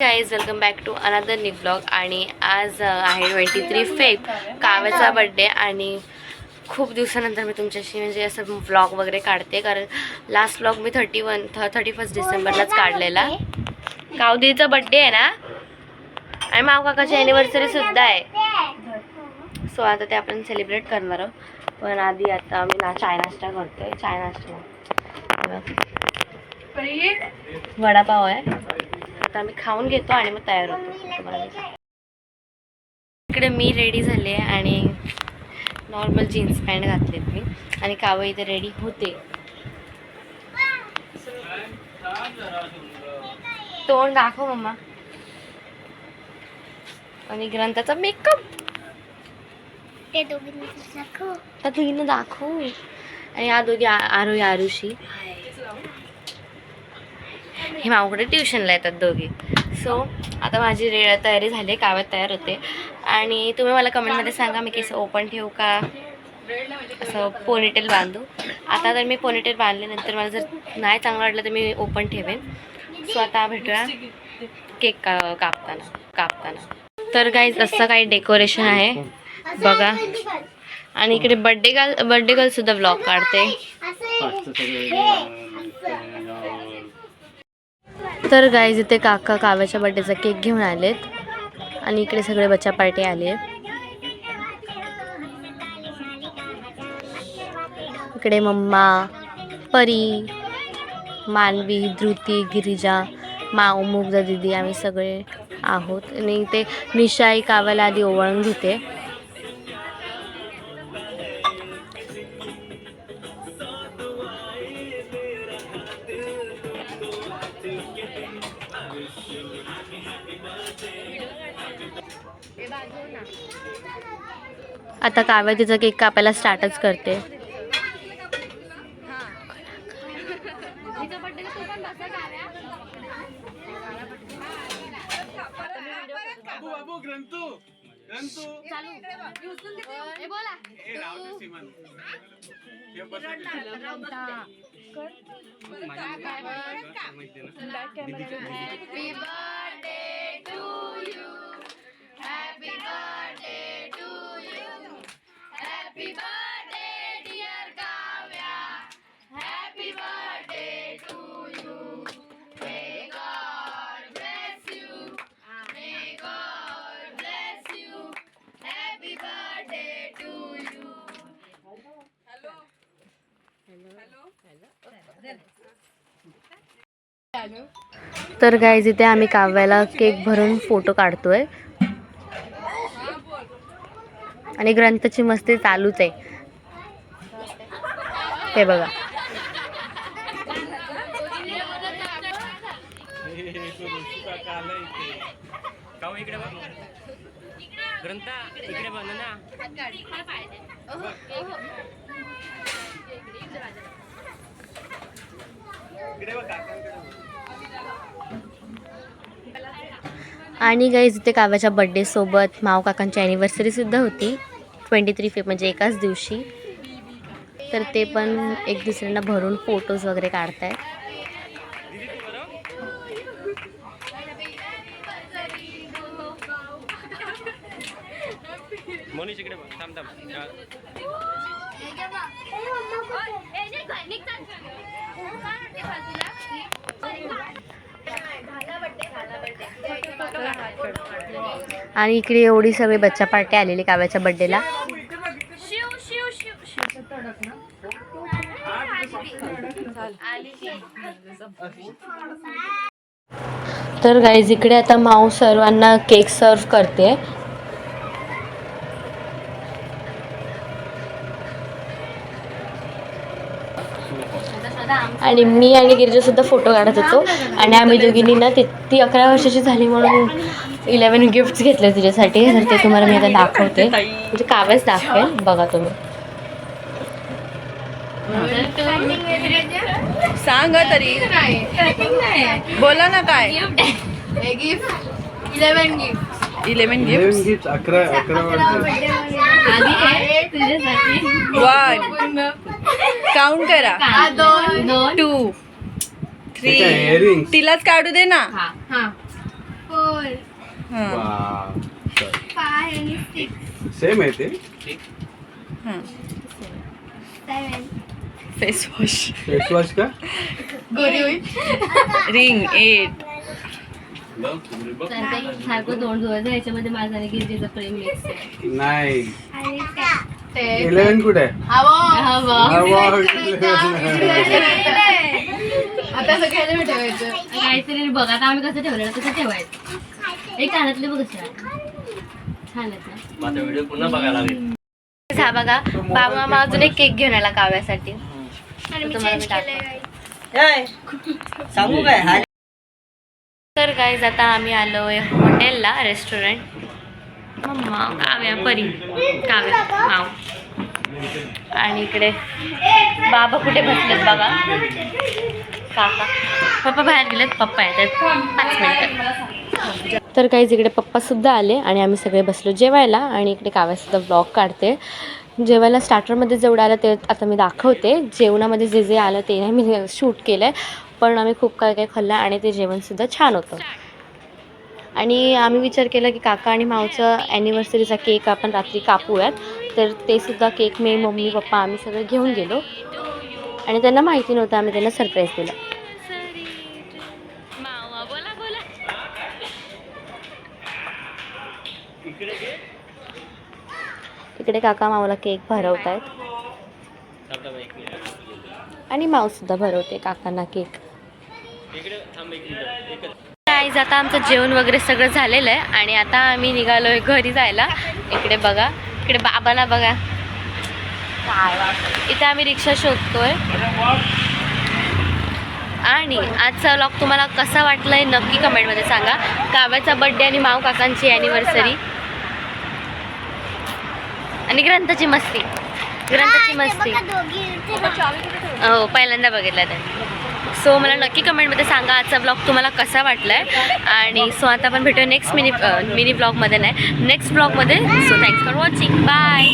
Guys welcome back to another new blog. आणि आज आहे 23 फेब, काव्याचा बड्डे. आणि खूप दिवसानंतर मी तुमच्याशी म्हणजे असं ब्लॉग वगैरे काढते, कारण लास्ट ब्लॉग मी 31 डिसेंबरलाच काढलेला. कावदीचा बड्डे आहे ना, आणि माव काकाची ॲनिव्हर्सरी सुद्धा आहे. सो आता ते आपण सेलिब्रेट करणार आहोत. पण आधी आता मी चाय नाश्ता करतोय. चाय नाश्ता वडापाव आहे. आता आम्ही खाऊन घेतो आणि मग तयार होतो. इकडे मी रेडी झाले आणि नॉर्मल जीन्स पॅन्ट घातलेत मी, आणि कावं इथे रेडी होते. तोंड दाखव मम्मा. आणि ग्रंथाचा मेकअप दोघींना दाखव. आणि या दोघी आरुषी हे माऊकडे ट्युशनला येतात दोघी. सो आता माझी तयारी झाली, काव्यात तयार होते. आणि तुम्ही मला कमेंटमध्ये सांगा मी केस ओपन ठेवू का असं पोनीटेल बांधू. आता तर मी पोनीटेल बांधल्यानंतर मला जर नाही चांगलं वाटलं तर मी ओपन ठेवेन. सो आता भेटूया केक कापताना. तर गाईज असं काही डेकोरेशन आहे बघा. आणि इकडे बड्डे गर्ल सुद्धा व्लॉग काढते. तर गाईज इथे काका काव्याच्या बड्डेचा केक घेऊन आलेत, आणि इकडे सगळे बच्चा पार्टी आली आहे. इकडे मम्मा, परी, मानवी, धृती, गिरिजा, माऊ, मुग्धा दिदी, आम्ही सगळे आहोत. आणि इथे निशाई काव्याला आधी ओवाळून घेते. आता काव्या तिचा केक कापायला स्टार्टच करते. Happy birthday dear Kavya, happy birthday to you. May God bless you, may God bless you. Happy birthday to you. Hello. तर गाईज इथे आम्ही काव्याला केक भरून फोटो काढतोय. आणि ग्रंथाची मस्ती चालूच आहे, ते बघा. आणि गाईज इथे काव्याच्या बड्डे सोबत माव काकांची ॲनिव्हर्सरी सुद्धा होती 23 फेब, म्हणजे एकाच दिवशी. तर ते पण एक दुसऱ्यांना भरून फोटोज वगैरे काढतायत. आणि इकडे एवढी सगळी बच्चा पार्टी आलेली काव्याच्या बड्डेला. तर गाईज इकडे आता माऊ सर्वांना केक सर्व करते. आणि मी आणि गिरिजा सुद्धा फोटो काढत होतो. आणि आम्ही दोघींनी ना ती 11 वर्षाची झाली म्हणून 11 गिफ्ट्स घेतले तिच्यासाठी. तर ते तुम्हाला मी आता दाखवते, म्हणजे काव्यच दाखवेल बघा तुम्ही. सांग तरी, बोला ना काय. 11 गिफ्ट 1 काउंट करा. 2 3 तिलाच काढू दे ना. हां सेम आहे ते. हां फेस वॉश फेस वॉश का? रिंग 8 सारखं तोंड धुवायचं, ह्याच्यामध्ये माझं आणि गिरजीचं प्रेम मिक्स आहे. नाही. 11 कुठे आहे? हा, वा, 11. काहीतरी बघ, आता आम्ही कसं ठेवलेलं तसं ठेवायचं. एक कानातले बघ कशा छान आहेत ना. हा बघा, बाबा मग अजून एक केक घेऊन आला काव्यासाठी. तुम्हाला मी दाखवते. सांगू काय? तर गाईज आता आम्ही आलोय हॉटेलला, रेस्टॉरंट. मम्मा, काव्या, परी, काव्या, माव. आणि इकडे बाबा कुठे बसलेत बघा. काका पप्पा बाहेर गेलेत, पप्पा येतात 5 मिनिटं. तर काहीच इकडे पप्पासुद्धा आले आणि आम्ही सगळे बसलो जेवायला. आणि इकडे काव्यासुद्धा ब्लॉग काढते. जेवायला स्टार्टरमध्ये जेवढं आलं ते आता मी दाखवते. जेवणामध्ये जे जे आलं ते नाही मी शूट केलं आहे, पण आम्ही खूप काय काय खाल्लं आणि ते जेवणसुद्धा छान होतं. आणि आम्ही विचार केला की काका आणि मावचं ॲनिव्हर्सरीचा केक आपण रात्री कापूयात. तर ते सुद्धा केक मी, मम्मी, पप्पा आम्ही सगळं घेऊन गेलो आणि त्यांना माहिती नव्हतं, आम्ही त्यांना सरप्राईज दिलं. इकडे काका माऊला केक भरवत आहेत आणि माऊसुद्धा भरवते काकांना केक. गाईज आता आमचं जेवण वगैरे सगळं झालेलं आहे आणि आता आम्ही निघालोय घरी जायला. इकडे बघा, इकडे बाबाला बघा, इथे आम्ही रिक्षा शोधतोय. आणि आजचा व्लॉग तुम्हाला कसा वाटलाय नक्की कमेंटमध्ये सांगा. काव्याचा बर्थडे आणि माऊ काकांची ॲनिव्हर्सरी आणि ग्रंथाची मस्ती, हो पहिल्यांदा बघितला त्यांनी. सो मला नक्की कमेंटमध्ये सांगा आजचा ब्लॉग तुम्हाला कसा वाटला आहे. आणि सो आता आपण भेटूया नेक्स्ट मिनी ब्लॉगमध्ये, नाही नेक्स्ट ब्लॉगमध्ये. So thanks for watching, bye.